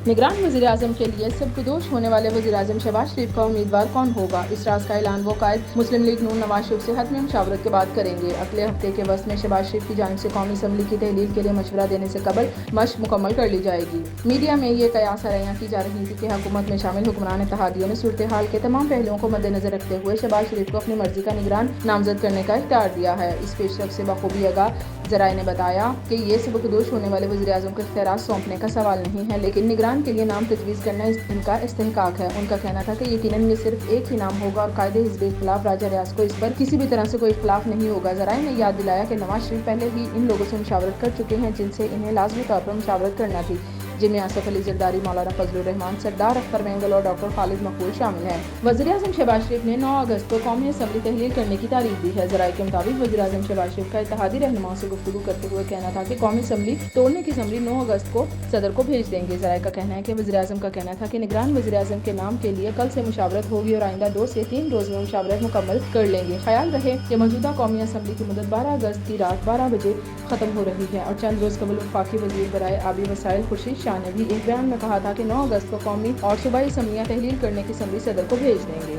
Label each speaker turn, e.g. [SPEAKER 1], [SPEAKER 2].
[SPEAKER 1] निगरान वज़ीर-ए-आज़म के लिए सबकदोश होने वाले वज़ीर-ए-आज़म शहबाज शरीफ का उम्मीदवार कौन होगा? इस राज का ऐलान वो कायद मुस्लिम लीग नून नवाज शरीफ से हतमी मुशावरत के बाद करेंगे। अगले हफ्ते के वस्त में शहबाज शरीफ की जानिब से कौमी असम्बली की तहलील के लिए मशवरा देने से कबल मशक मुकम्मल कर ली जाएगी। मीडिया में ये कयास आराइयां की जा रही थी कि हुकूमत में शामिल हुक्मरान इत्तेहादियों ने सूरत हाल के तमाम पहलुओं को मद्देनजर रखते हुए शहबाज शरीफ को अपनी मर्जी का निगरान नामजद करने का इख्तियार दिया है। इस पेशरफ से बखूबी आगाह ज़राए ने बताया कि ये सबकदोश होने वाले वज़ीर-ए-आज़म को इख्तियारात सौंपने का सवाल नहीं है, लेकिन निगरान के लिए नाम तजवीज़ करना इनका इस्तेहकाक है। उनका कहना था कि यकीनन ये सिर्फ एक ही नाम होगा और कायदे हिज़्ब इख्तिलाफ राजा रियाज को इस पर किसी भी तरह से कोई इख्तिलाफ नहीं होगा। ज़राए ने याद दिलाया कि नवाज शरीफ पहले ही इन लोगों से मुशावरत कर चुके हैं जिनसे इन्हें लाज़मी तौर पर मुशावरत करना थी, जिनमें आसिफ अली जरदारी, मौलाना फजलुर रहमान, सरदार अख्तर मेंगल और डॉक्टर खालिद मकबूल शामिल हैं। वज़ीर-ए-आज़म शहबाज शरीफ ने 9 अगस्त को कौमी असम्बली तहलील करने की तारीख दी है। ज़राए के मुताबिक वज़ीर-ए-आज़म शहबाज शरीफ का इत्तेहादी रहनुमाओं से गुफ्तगू करते हुए कहना था कि कौमी असम्बली तोड़ने की असम्बली 9 अगस्त को सदर को भेज देंगे। ज़राए का कहना है कि वज़ीर-ए-आज़म का कहना था कि निगरान वज़ीर-ए-आज़म के नाम के लिए कल से मुशावरत होगी और आइंदा 2 से 3 रोज़ में मुशावरत मुकम्मल कर लेंगे। ख्याल रहे कि मौजूदा कौमी असम्बली की मुद्दत 12 अगस्त की रात 12 बजे ख़त्म हो रही है और चंद रोज़ कबल वफाकी वज़ीर बराए आबी वसाइल खुर्शीद शाह ने भी एक बयान में कहा था कि 9 अगस्त को कौमी और सूबाई असम्बलियाँ तहलील करने की असम्बली सदर को भेज देंगे।